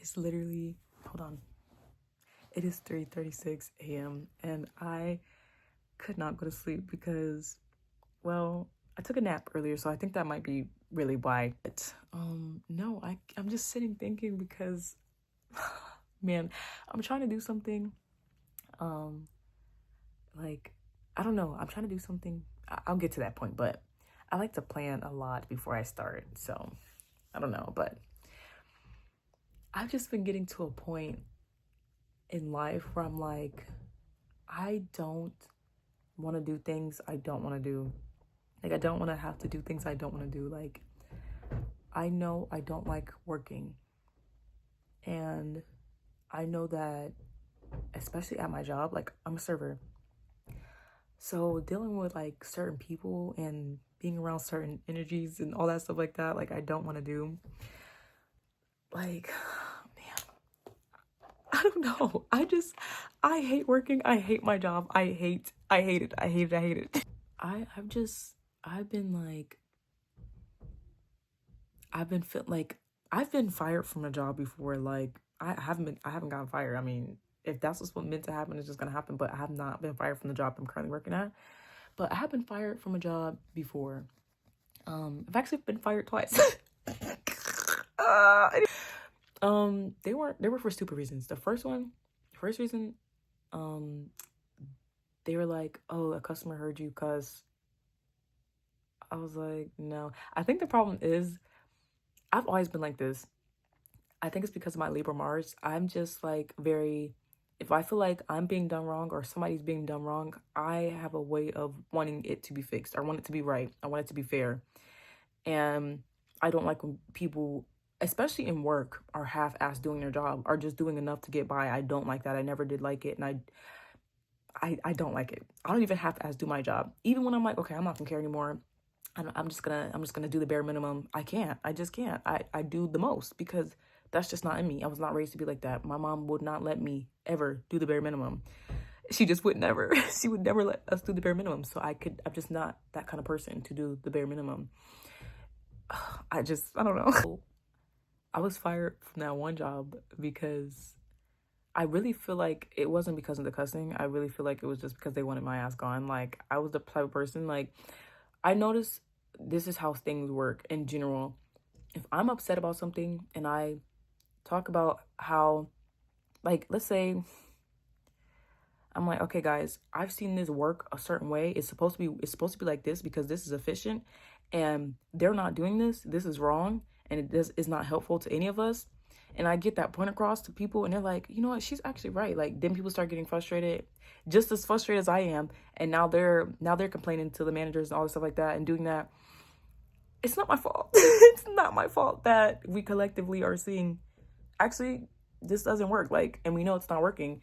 It's literally, hold on. It is 3:36 a.m. and I could not go to sleep because, well, I took a nap earlier, so I think that might be really why. But no, I'm just sitting thinking because man, I'm trying to do something um like I don't know, I'm trying to do something. I'll get to that point, but I like to plan a lot before I start. So, I don't know, but I've just been getting to a point in life where I'm like, I don't want to do things I don't want to do. Like, I don't want to have to do things I don't want to do. Like, I know I don't like working. And I know that, especially at my job, like, I'm a server. So, dealing with like certain people and being around certain energies and all that stuff like that, like, I don't want to do. Like, man, I don't know. I hate working. I hate my job. I hate it. I hate it. I hate it. I've been like, I've been fired from a job before. Like, I haven't gotten fired. I mean, if that's what's meant to happen, it's just gonna happen. But I have not been fired from the job I'm currently working at. But I have been fired from a job before. I've actually been fired twice. uh, they were for stupid reasons. The first reason, um, they were like, "Oh, a customer heard you cuss." I was like, "No." I think the problem is I've always been like this. I think it's because of my Libra Mars. I'm just like very, if I feel like I'm being done wrong or somebody's being done wrong, I have a way of wanting it to be fixed. I want it to be right. I want it to be fair. And I don't like when people, especially in work, are half-assed doing their job, are just doing enough to get by. I don't like that. I never did like it. And I don't like it. I don't even half-ass do my job. Even when I'm like, okay, I'm not gonna care anymore. I'm just gonna do the bare minimum. I can't. I just can't. I do the most because that's just not in me. I was not raised to be like that. My mom would not let me ever do the bare minimum. She just would never. She would never let us do the bare minimum. So I'm just not that kind of person to do the bare minimum. I don't know. I was fired from that one job because I really feel like it wasn't because of the cussing. I really feel like it was just because they wanted my ass gone. Like, I was the type of person, like, I noticed this is how things work in general. If I'm upset about something and I talk about how, like, let's say I'm like, okay, guys, I've seen this work a certain way. It's supposed to be like this because this is efficient, and they're not doing this. This is wrong, and is not helpful to any of us. And I get that point across to people, and they're like, you know what, she's actually right. Like, then people start getting frustrated, just as frustrated as I am, and now they're complaining to the managers and all this stuff like that and doing that. It's not my fault. It's not my fault that we collectively are seeing, actually, this doesn't work. Like, and we know it's not working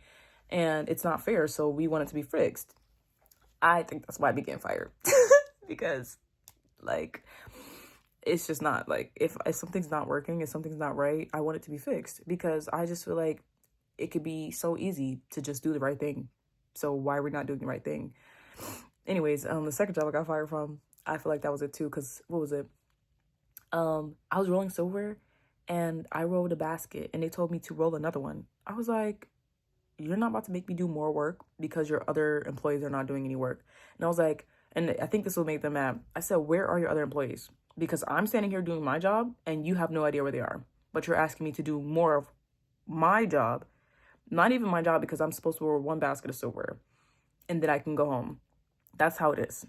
and it's not fair. So we want it to be fixed. I think that's why I began fired because, like, it's just not, like, if something's not working, if something's not right, I want it to be fixed because I just feel like it could be so easy to just do the right thing. So why are we not doing the right thing? Anyways, the second job I got fired from, I feel like that was it too. Cause what was it? I was rolling silver and I rolled a basket and they told me to roll another one. I was like, you're not about to make me do more work because your other employees are not doing any work. And I was like, and I think this will make them mad. I said, where are your other employees? Because I'm standing here doing my job and you have no idea where they are. But you're asking me to do more of my job, not even my job, because I'm supposed to roll one basket of silver and then I can go home. That's how it is.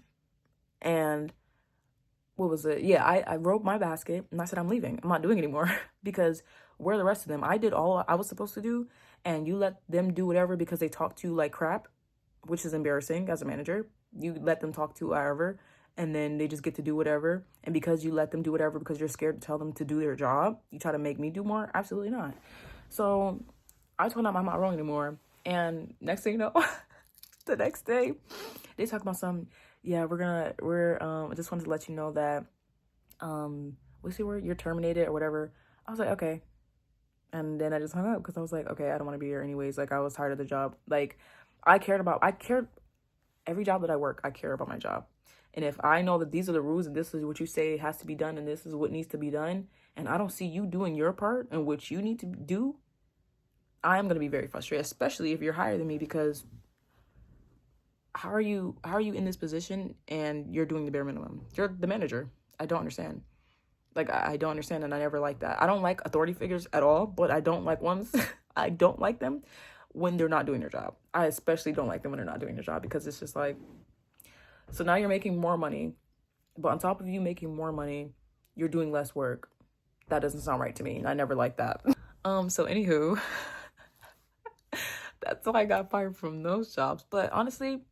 And what was it? Yeah, I wrote my basket and I said, I'm leaving. I'm not doing anymore because where are the rest of them? I did all I was supposed to do and you let them do whatever because they talk to you like crap, which is embarrassing as a manager. You let them talk to whoever and then they just get to do whatever. And because you let them do whatever because you're scared to tell them to do their job, you try to make me do more? Absolutely not. So I told them I'm not rolling anymore. And next thing you know, the next day, they talk about some, yeah, I just wanted to let you know that, what's the word? You're terminated or whatever. I was like, okay. And then I just hung up because I was like, okay, I don't want to be here anyways. Like, I was tired of the job. Like, I cared every job that I work, I care about my job. And if I know that these are the rules and this is what you say has to be done and this is what needs to be done, and I don't see you doing your part and what you need to do, I am going to be very frustrated, especially if you're higher than me, because how are you in this position and you're doing the bare minimum? You're the manager. I don't understand. Like, I don't understand, and I never like that. I don't like authority figures at all, but I don't like ones. I don't like them when they're not doing their job. I especially don't like them when they're not doing their job, because it's just like, so now you're making more money, but on top of you making more money, you're doing less work. That doesn't sound right to me. I never liked that. So anywho, that's why I got fired from those jobs. But honestly,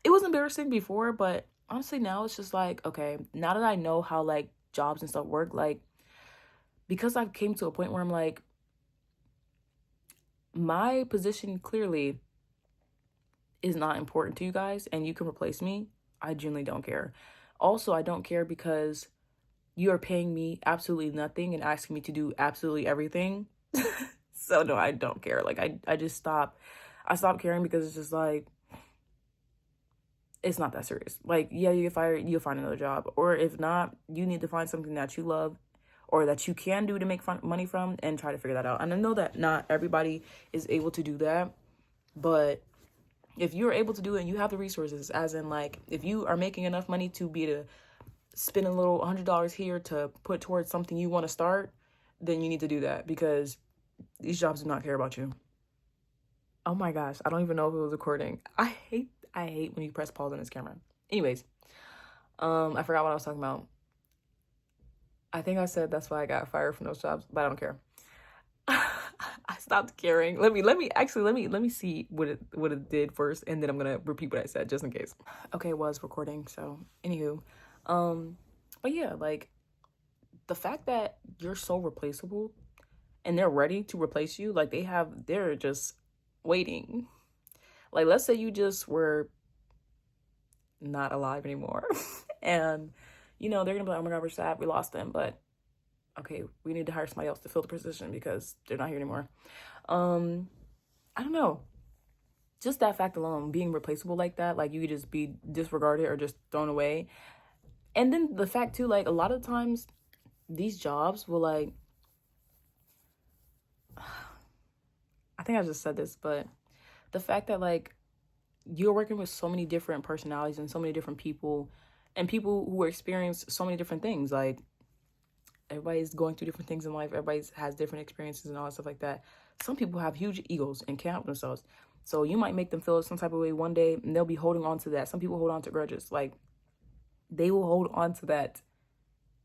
it was embarrassing before, but honestly now it's just like, okay, now that I know how like jobs and stuff work, like, because I've came to a point where I'm like, my position clearly is not important to you guys and you can replace me. I genuinely don't care. Also, I don't care because you are paying me absolutely nothing and asking me to do absolutely everything. So no, I don't care. Like, I just stopped. I stopped caring because it's just like, it's not that serious. Like, yeah, you get fired, you'll find another job. Or if not, you need to find something that you love or that you can do to make money from, and try to figure that out. And I know that not everybody is able to do that, but if you're able to do it and you have the resources, as in like, if you are making enough money to be to spend a little $100 here to put towards something you want to start, then you need to do that, because these jobs do not care about you. Oh my gosh, I don't even know if it was recording. I hate when you press pause on this camera. Anyways, I forgot what I was talking about. I think I said that's why I got fired from those jobs, but I don't care. I stopped caring. Let me see what it did first, and then I'm gonna repeat what I said just in case. Okay, it was recording, so anywho. But yeah, like, the fact that you're so replaceable and they're ready to replace you, like they're just waiting. Like, let's say you just were not alive anymore and they're gonna be like, oh my god, we're sad, we lost them, but okay, we need to hire somebody else to fill the position because they're not here anymore. I don't know, just that fact alone, being replaceable like that, like you could just be disregarded or just thrown away. And then the fact too, like, a lot of times these jobs will, like, I think I just said this, but the fact that like you're working with so many different personalities and so many different people and people who experience so many different things, like, everybody's going through different things in life, everybody has different experiences and all that stuff like that. Some people have huge egos and can't help themselves, so you might make them feel some type of way one day and they'll be holding on to that. Some people hold on to grudges, like they will hold on to that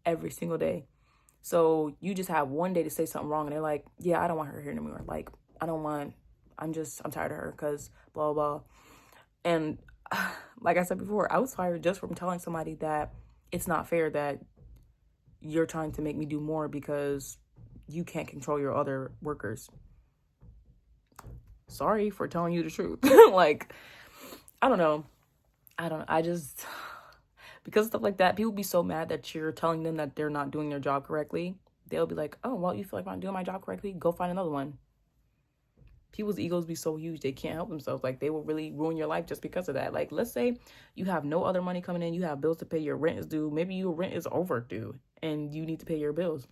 every single day. So you just have one day to say something wrong and they're like, yeah, I don't want her here anymore. Like, I'm tired of her because blah, blah. And like I said before, I was fired just from telling somebody that it's not fair that you're trying to make me do more because you can't control your other workers. Sorry for telling you the truth. Like, I don't know. I just, because stuff like that, people be so mad that you're telling them that they're not doing their job correctly. They'll be like, oh, well, you feel like I'm not doing my job correctly? Go find another one. People's egos be so huge, they can't help themselves. Like, they will really ruin your life just because of that. Like, let's say you have no other money coming in, you have bills to pay, your rent is due, maybe your rent is overdue and you need to pay your bills.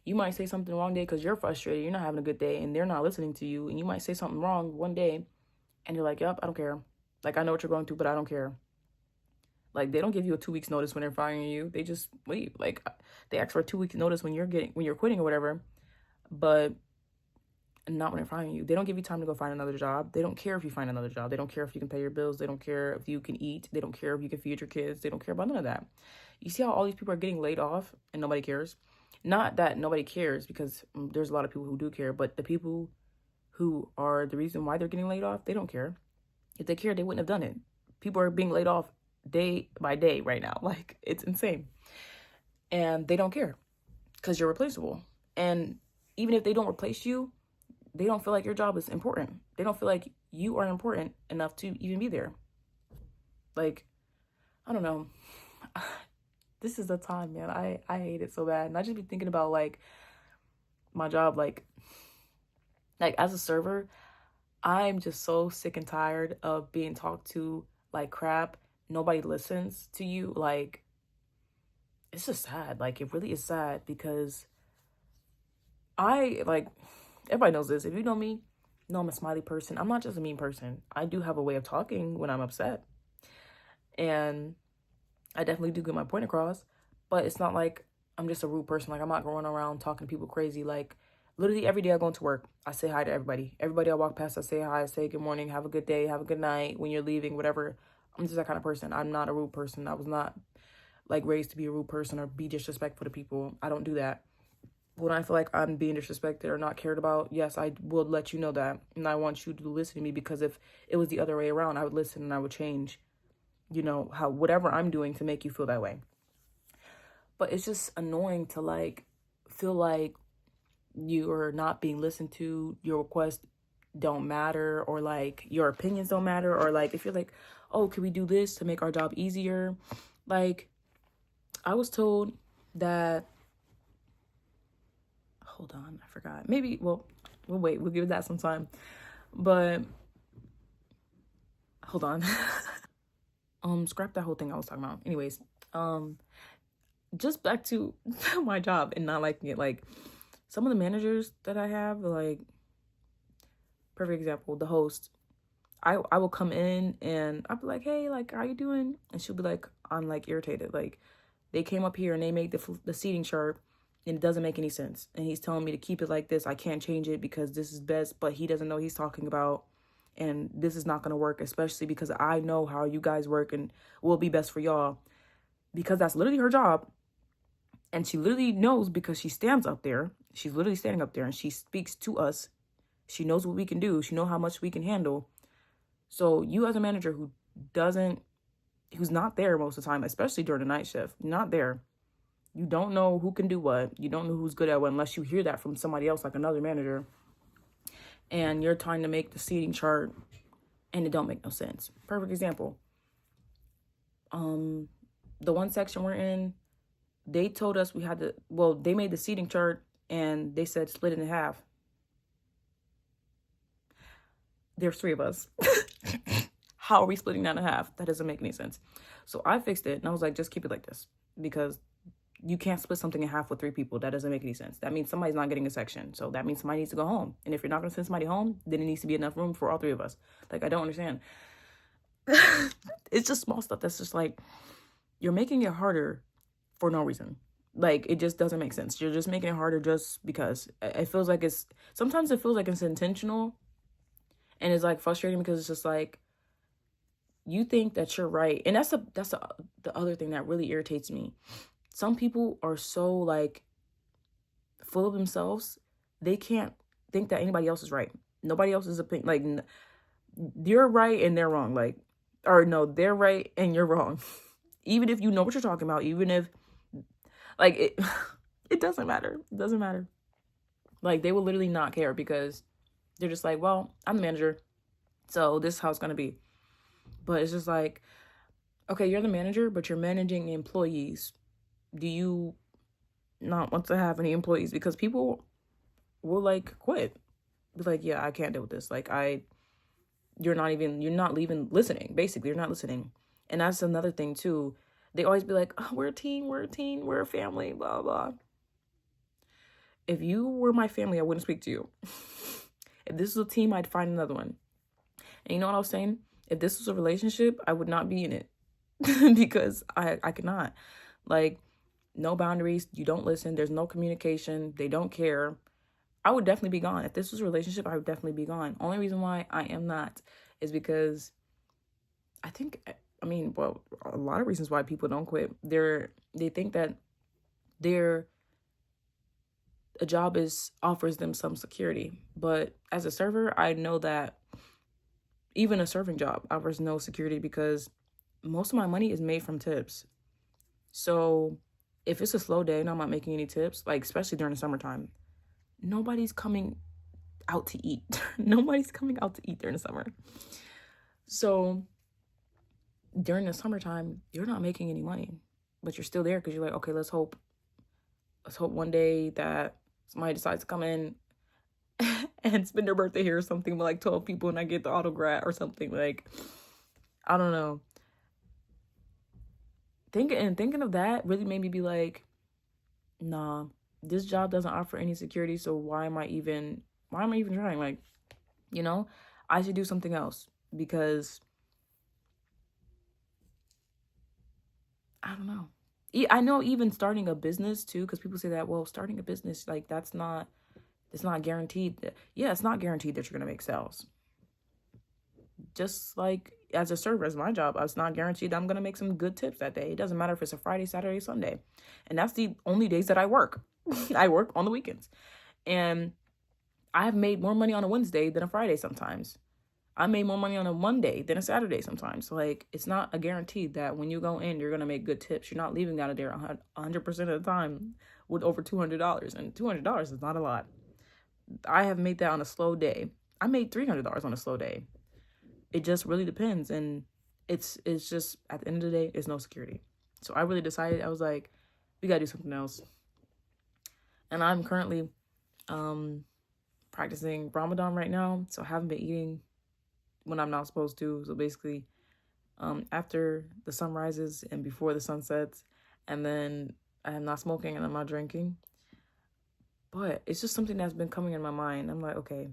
You might say something wrong day because you're frustrated, you're not having a good day, and they're not listening to you. And you might say something wrong one day and you're like, yep, I don't care. Like, I know what you're going through, but I don't care. Like, they don't give you a 2 weeks notice when they're firing you. They just leave. Like, they ask for a 2 weeks notice when you're quitting or whatever, but not when they're firing you. They don't give you time to go find another job. They don't care if you find another job. They don't care if you can pay your bills. They don't care if you can eat. They don't care if you can feed your kids. They don't care about none of that. You see how all these people are getting laid off and nobody cares? Not that nobody cares, because there's a lot of people who do care, but the people who are the reason why they're getting laid off, they don't care. If they cared, they wouldn't have done it. People are being laid off day by day right now. Like, it's insane. And they don't care because you're replaceable. And even if they don't replace you, they don't feel like your job is important. They don't feel like you are important enough to even be there. Like, I don't know. This is the time, man. I hate it so bad. And I just be thinking about, like, my job, like as a server, I'm just so sick and tired of being talked to like crap nobody listens to you, like, it's just sad. Like, it really is sad because like, everybody knows this. If you know me, know I'm a smiley person. I'm not just a mean person. I do have a way of talking when I'm upset. And I definitely do get my point across. But it's not like I'm just a rude person. Like, I'm not going around talking to people crazy. Like, literally every day I go into work, I say hi to everybody. Everybody I walk past, I say hi, I say good morning, have a good day, have a good night when you're leaving, whatever. I'm just that kind of person. I'm not a rude person. I was not like raised to be a rude person or be disrespectful to people. I don't do that. When I feel like I'm being disrespected or not cared about, yes, I will let you know that. And I want you to listen to me, because if it was the other way around, I would listen and I would change, how whatever I'm doing to make you feel that way. But it's just annoying to like feel like you are not being listened to, your requests don't matter, or like your opinions don't matter, or like if you're like, oh, can we do this to make our job easier? Like, I was told that, hold on, I forgot. Maybe, well, we'll wait. We'll give that some time. But hold on. Scrap that whole thing I was talking about. Anyways, just back to my job and not liking it. Like, some of the managers that I have, like, perfect example, the host. I will come in and I'll be like, hey, like, how you doing? And she'll be like, I'm like irritated. Like, they came up here and they made the seating chart and it doesn't make any sense. And he's telling me to keep it like this. I can't change it because this is best, but he doesn't know what he's talking about. And this is not going to work, especially because I know how you guys work and will be best for y'all. Because that's literally her job. And she literally knows, because she stands up there. She's literally standing up there and she speaks to us. She knows what we can do. She knows how much we can handle. So you as a manager who's not there most of the time, especially during the night shift, not there. You don't know who can do what. You don't know who's good at what unless you hear that from somebody else, like another manager. And you're trying to make the seating chart and it don't make no sense. Perfect example. The one section we're in, they told us we had to, they made the seating chart and they said split it in half. There's 3 of us. How are we splitting that in half? That doesn't make any sense. So I fixed it and I was like, just keep it like this, because you can't split something in half with 3 people. That doesn't make any sense. That means somebody's not getting a section. So that means somebody needs to go home. And if you're not going to send somebody home, then it needs to be enough room for all 3 of us. Like, I don't understand. It's just small stuff that's just like, you're making it harder for no reason. Like, it just doesn't make sense. You're just making it harder just because. It feels like sometimes it feels like it's intentional. And it's like frustrating because it's just like, you think that you're right. And that's the other thing that really irritates me. Some people are so like full of themselves, they can't think that anybody else is right. Nobody else's opinion, like, you're right and they're wrong. Like, or no, they're right and you're wrong. Even if you know what you're talking about, even if, like, it doesn't matter. It doesn't matter. Like, they will literally not care because they're just like, well, I'm the manager, so this is how it's going to be. But it's just like, okay, you're the manager, but you're managing employees. Do you not want to have any employees? Because people will like quit. Be like, yeah, I can't deal with this. Like, you're not even listening. Basically, you're not listening. And that's another thing too. They always be like, oh, we're a team, we're a family, blah, blah. If you were my family, I wouldn't speak to you. If this was a team, I'd find another one. And you know what I was saying? If this was a relationship, I would not be in it. Because I could not. Like, no boundaries. You don't listen. There's no communication. They don't care. I would definitely be gone. If this was a relationship, I would definitely be gone. Only reason why I am not is because a lot of reasons why people don't quit. They think that a job offers them some security. But as a server, I know that even a serving job offers no security because most of my money is made from tips. So if it's a slow day and I'm not making any tips, like especially during the summertime, nobody's coming out to eat. Nobody's coming out to eat during the summer. So during the summertime, you're not making any money, but you're still there because you're like, okay, let's hope one day that somebody decides to come in and spend their birthday here or something with like 12 people and I get the autograph or something. Like, I don't know. thinking of that really made me be like, nah, this job doesn't offer any security, so why am I even trying? Like, you know, I should do something else because I don't know. I know even starting a business too, because people say that, well, starting a business, like it's not guaranteed. Yeah, it's not guaranteed that you're gonna make sales. Just like as a server, as my job, it's not guaranteed that I'm gonna make some good tips that day. It doesn't matter if it's a Friday, Saturday, Sunday, and that's the only days that I work. I work on the weekends, and I have made more money on a Wednesday than a Friday sometimes. I made more money on a Monday than a Saturday sometimes. Like, it's not a guarantee that when you go in, you're going to make good tips. You're not leaving out of there 100% of the time with over $200. And $200 is not a lot. I have made that on a slow day. I made $300 on a slow day. It just really depends. And it's just, at the end of the day, it's no security. So I really decided, I was like, we got to do something else. And I'm currently practicing Ramadan right now. So I haven't been eating when I'm not supposed to. So basically, after the sun rises and before the sun sets, and then I am not smoking and I'm not drinking. But it's just something that's been coming in my mind. I'm like, okay,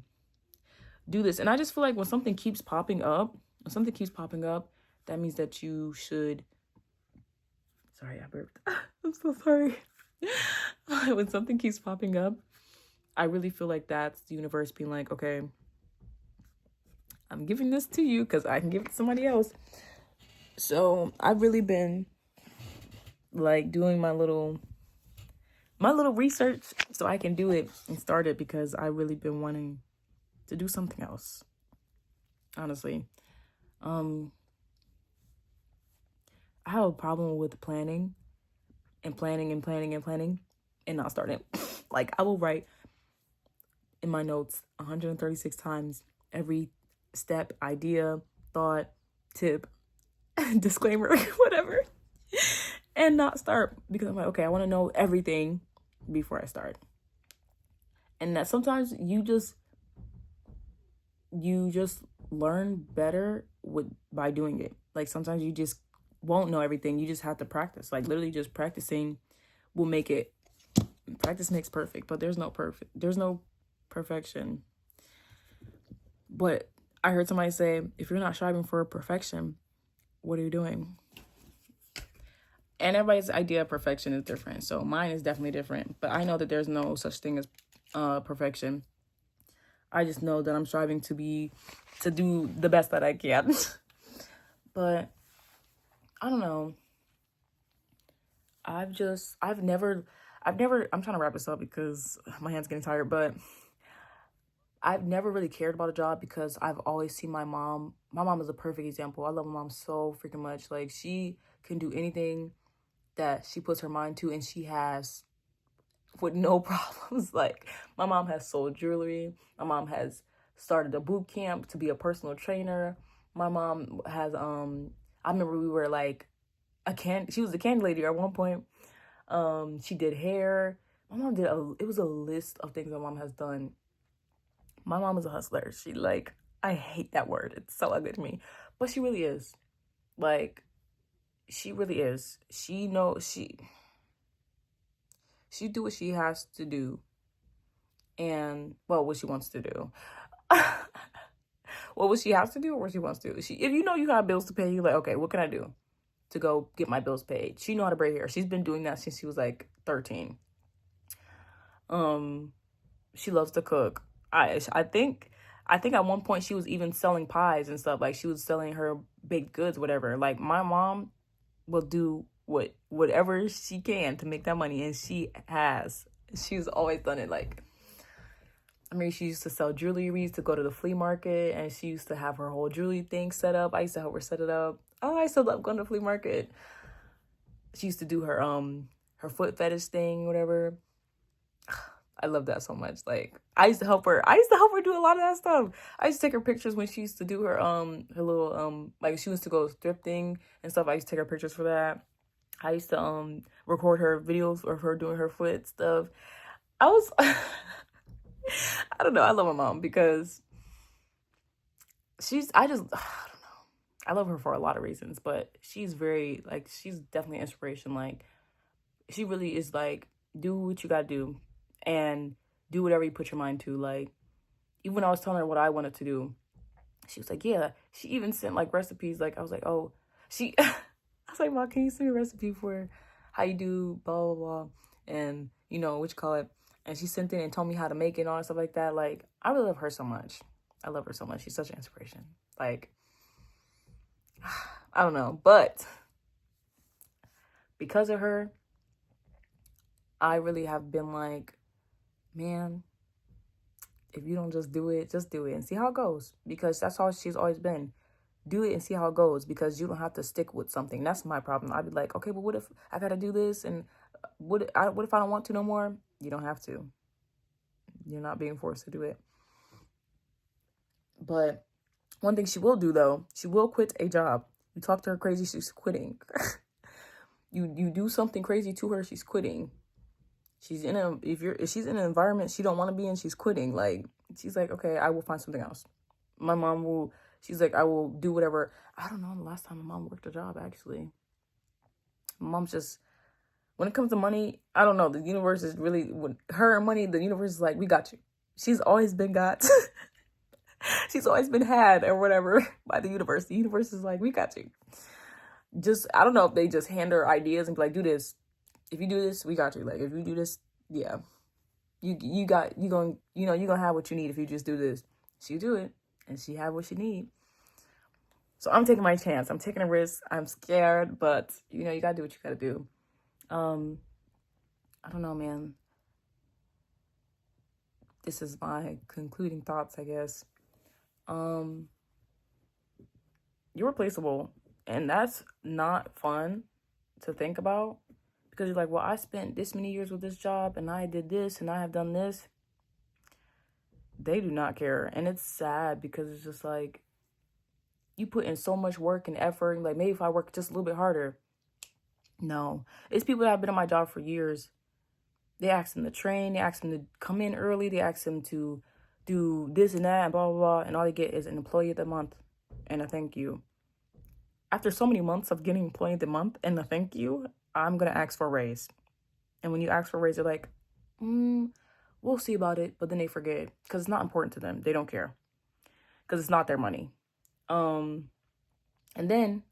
do this. And I just feel like when something keeps popping up, that means that you should. Sorry, I burped. I'm so sorry. When something keeps popping up, I really feel like that's the universe being like, okay, I'm giving this to you because I can give it to somebody else. So I've really been like doing my little research so I can do it and start it because I really been wanting to do something else. Honestly. I have a problem with planning and not starting. Like, I will write in my notes 136 times every step, idea, thought, tip, disclaimer, whatever, and not start because I'm like, okay, I want to know everything before I start. And that sometimes you just learn better by doing it. Like, sometimes you just won't know everything. You just have to practice. Like, literally just practicing will make it. Practice makes perfect, but there's no perfection. But I heard somebody say, if you're not striving for perfection, what are you doing? And everybody's idea of perfection is different. So mine is definitely different. But I know that there's no such thing as perfection. I just know that I'm striving to do the best that I can. But I don't know. I'm trying to wrap this up because my hand's getting tired, but I've never really cared about a job because I've always seen my mom. My mom is a perfect example. I love my mom so freaking much. Like, she can do anything that she puts her mind to, and she has with no problems. Like, my mom has sold jewelry. My mom has started a boot camp to be a personal trainer. My mom has, I remember we were like she was a candy lady at one point. She did hair. My mom it was a list of things my mom has done. My mom is a hustler. I hate that word. It's so ugly to me. But she really is. Like, she really is. She knows she do what she has to do. And, well, what she wants to do. Well, what she has to do or what she wants to do. If you know you have bills to pay, you're like, okay, what can I do to go get my bills paid? She know how to braid hair. She's been doing that since she was like 13. She loves to cook. I think at one point she was even selling pies and stuff. Like, she was selling her baked goods, whatever. Like, my mom will do whatever she can to make that money, and she's always done it. Like, I mean, she used to sell jewelry. We used to go to the flea market, and she used to have her whole jewelry thing set up. I used to help her set it up. Oh, I still love going to the flea market. She used to do her foot fetish thing, whatever. I love that so much. Like, I used to help her do a lot of that stuff. I used to take her pictures when she used to do her little like, she used to go thrifting and stuff. I used to take her pictures for that. I used to record her videos of her doing her foot stuff. I don't know. I love my mom because I don't know. I love her for a lot of reasons, but she's very, like, she's definitely an inspiration. Like, she really is like, do what you gotta do and do whatever you put your mind to. Like, even when I was telling her what I wanted to do, she was like, yeah. She even sent like recipes. Like, I was like, oh, she, I was like, Mom, can you send me a recipe for how you do blah, blah, blah. And, you know, what you call it. And she sent it and told me how to make it and all that stuff like that. Like, I really love her so much. I love her so much. She's such an inspiration. Like, I don't know. But because of her, I really have been like, man, if you don't just do it and see how it goes. Because that's how she's always been. Do it and see how it goes, because you don't have to stick with something. That's my problem. I'd be like, okay, but what if I got to do this? And what if I don't want to no more? You don't have to. You're not being forced to do it. But one thing she will do, though, she will quit a job. You talk to her crazy, she's quitting. you do something crazy to her, she's quitting. She's in if she's in an environment she don't want to be in, she's quitting. Like, she's like, okay, I will find something else. My mom will, she's like, I will do whatever. I don't know the last time my mom worked a job, actually. My mom's just, when it comes to money, I don't know. The universe is really, when her and money, the universe is like, we got you. She's always been got. She's always been had or whatever by the universe. The universe is like, we got you. Just, I don't know if they just hand her ideas and be like, do this. If you do this, we got you. Like, if you do this, yeah. You gonna have what you need if you just do this. She do it, and she have what she need. So I'm taking my chance. I'm taking a risk. I'm scared, but you gotta do what you gotta do. I don't know, man. This is my concluding thoughts, I guess. You're replaceable, and that's not fun to think about, because you're like, well, I spent this many years with this job and I did this and I have done this. They do not care. And it's sad, because it's just like, you put in so much work and effort. Like, maybe if I work just a little bit harder. No, it's people that have been on my job for years. They ask them to train. They ask them to come in early. They ask them to do this and that and blah, blah, blah. And all they get is an employee of the month and a thank you. After so many months of getting employee of the month and a thank you, I'm going to ask for a raise. And when you ask for a raise, they're like, we'll see about it. But then they forget, because it's not important to them. They don't care, because it's not their money. And then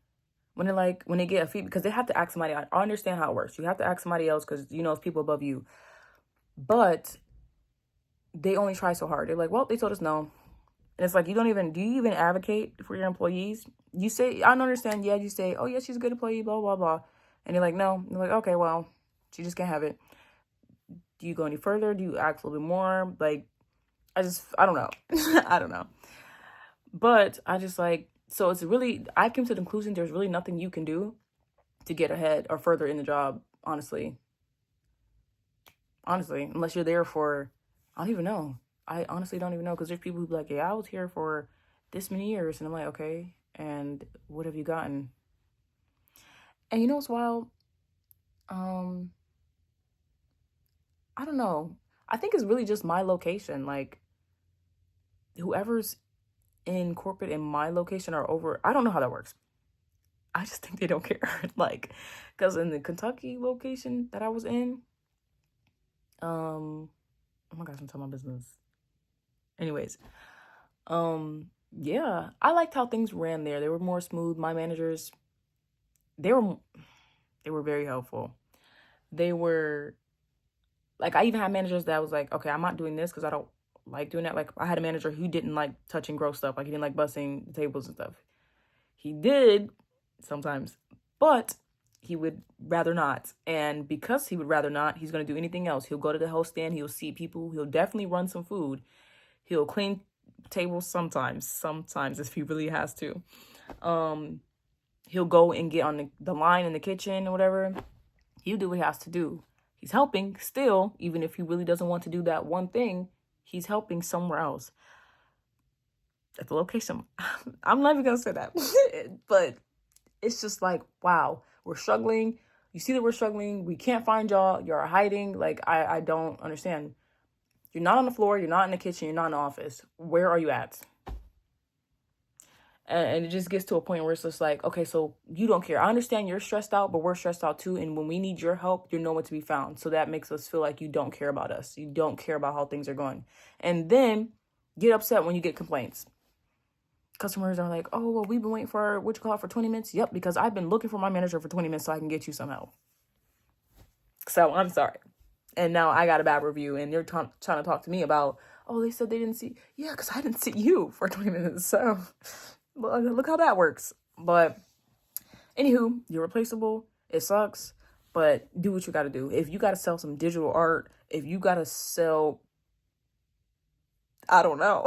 when they get a fee, because they have to ask somebody. I understand how it works. You have to ask somebody else, because it's people above you. But they only try so hard. They're like, well, they told us no. And it's like, do you even advocate for your employees? You say, I don't understand. Yeah, you say, oh yeah, she's a good employee, blah, blah, blah. And you're like, no. You're like, okay, well, she just can't have it. Do you go any further? Do you ask a little bit more? Like, I don't know. I don't know. But I just like, so I came to the conclusion there's really nothing you can do to get ahead or further in the job, honestly. Honestly, unless you're there for, I don't even know. I honestly don't even know, because there's people who be like, yeah, I was here for this many years. And I'm like, okay, and what have you gotten? And you know what's wild? I don't know. I think it's really just my location. Like, whoever's in corporate in my location are over. I don't know how that works. I just think they don't care. Like, because in the Kentucky location that I was in, oh my gosh, I'm telling my business. Anyways, yeah, I liked how things ran there. They were more smooth. My managers, they were very helpful. They were like, I even had managers that was like, okay, I'm not doing this because I don't like doing that. Like, I had a manager who didn't like touching gross stuff. Like, he didn't like busting the tables and stuff. He did sometimes, but he would rather not. And because he would rather not, he's going to do anything else. He'll go to the host stand. He'll see people. He'll definitely run some food. He'll clean tables sometimes if he really has to. He'll go and get on the line in the kitchen or whatever. He'll do what he has to do. He's helping still, even if he really doesn't want to do that one thing. He's helping somewhere else at the location. I'm not even gonna say that, but it's just like, wow, we're struggling. You see that we're struggling. We can't find y'all. You're hiding. Like, I don't understand. You're not on the floor. You're not in the kitchen. You're not in the office. Where are you at? And it just gets to a point where it's just like, okay, so you don't care. I understand you're stressed out, but we're stressed out too. And when we need your help, you're nowhere to be found. So that makes us feel like you don't care about us. You don't care about how things are going. And then get upset when you get complaints. Customers are like, oh, well, we've been waiting for for 20 minutes. Yep, because I've been looking for my manager for 20 minutes so I can get you some help. So I'm sorry. And now I got a bad review and they're trying to talk to me about, oh, they said they didn't see. Yeah, because I didn't see you for 20 minutes. So look how that works. But anywho, you're replaceable. It sucks, but do what you got to do. If you got to sell some digital art, if you got to sell, I don't know,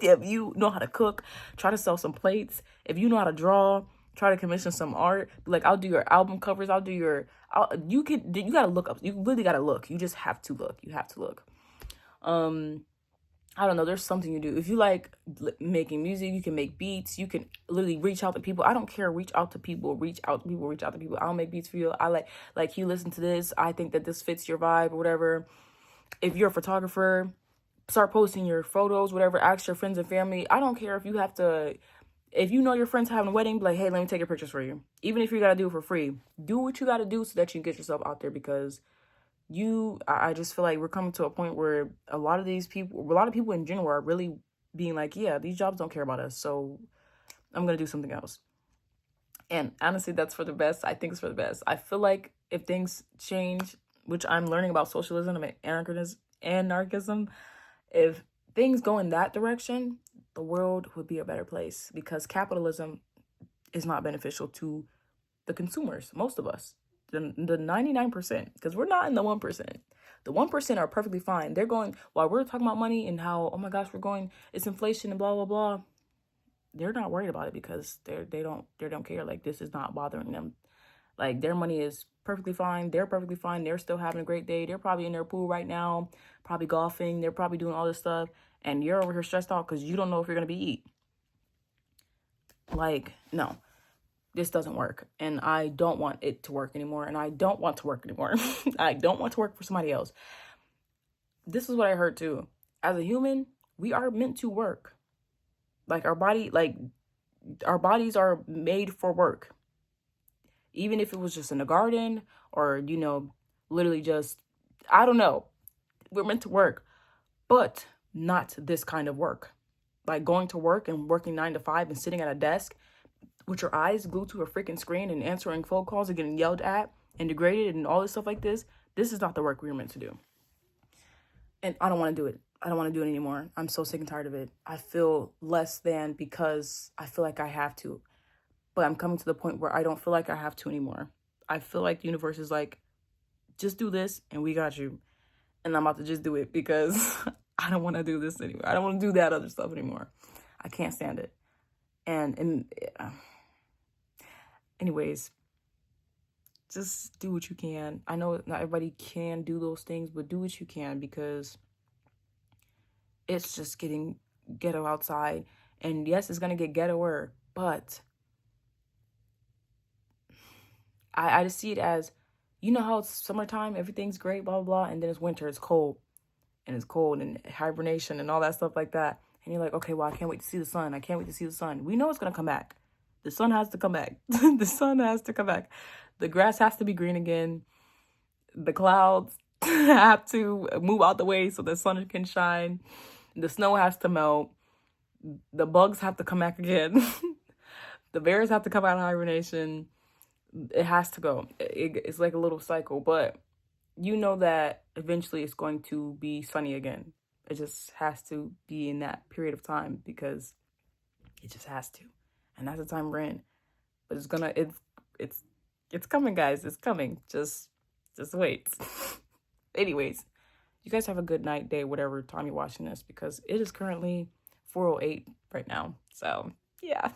if you know how to cook, try to sell some plates. If you know how to draw, try to commission some art. Like, I'll do your album covers. You got to look up. You really got to look. You just have to look. You have to look. I don't know, there's something you do. If you like making music, you can make beats. You can literally reach out to people. I don't care. Reach out to people. I'll make beats for you. I like you listen to this. I think that this fits your vibe or whatever. If you're a photographer, start posting your photos, whatever. Ask your friends and family. I don't care if you have to, if you know your friend's having a wedding, be like, hey, let me take your pictures for you. Even if you got to do it for free. Do what you got to do so that you can get yourself out there, because I just feel like we're coming to a point where a lot of people in general are really being like, yeah, these jobs don't care about us, so I'm going to do something else. And honestly, that's for the best. I think it's for the best. I feel like if things change, which I'm learning about socialism and anarchism, if things go in that direction, the world would be a better place, because capitalism is not beneficial to the consumers, most of us. The 99%, because we're not in the 1%. The 1% are perfectly fine. They're going, while we're talking about money and how, oh my gosh, it's inflation and blah, blah, blah. They're not worried about it because they don't care. Like, this is not bothering them. Like, their money is perfectly fine. They're perfectly fine. They're still having a great day. They're probably in their pool right now, probably golfing. They're probably doing all this stuff. And you're over here stressed out because you don't know if you're going to be eat. Like, no. This doesn't work, and I don't want it to work anymore, and I don't want to work anymore. I don't want to work for somebody else. This is what I heard too. As a human, we are meant to work. Like, our bodies are made for work. Even if it was just in the garden or, literally just, I don't know. We're meant to work, but not this kind of work. Like, going to work and working 9 to 5 and sitting at a desk with your eyes glued to a freaking screen and answering phone calls and getting yelled at and degraded and all this stuff like this. This is not the work we're meant to do. And I don't want to do it. I don't want to do it anymore. I'm so sick and tired of it. I feel less than because I feel like I have to. But I'm coming to the point where I don't feel like I have to anymore. I feel like the universe is like, just do this and we got you. And I'm about to just do it because I don't want to do this anymore. I don't want to do that other stuff anymore. I can't stand it. Anyways, just do what you can. I know not everybody can do those things, but do what you can, because it's just getting ghetto outside. And yes, it's going to get ghettoer, but I just see it as, you know how it's summertime, everything's great, blah, blah, blah, and then it's winter, it's cold and hibernation and all that stuff like that. And you're like, okay, well, I can't wait to see the sun. I can't wait to see the sun. We know it's going to come back. The sun has to come back. The sun has to come back. The grass has to be green again. The clouds have to move out the way so the sun can shine. The snow has to melt. The bugs have to come back again. The bears have to come out of hibernation. It has to go. It's like a little cycle, but you know that eventually it's going to be sunny again. It just has to be in that period of time, because it just has to. And that's the time we're in. But it's coming, guys. It's coming. Just wait. Anyways, you guys have a good night, day, whatever time you're watching this, because it is currently 4:08 right now. So, yeah.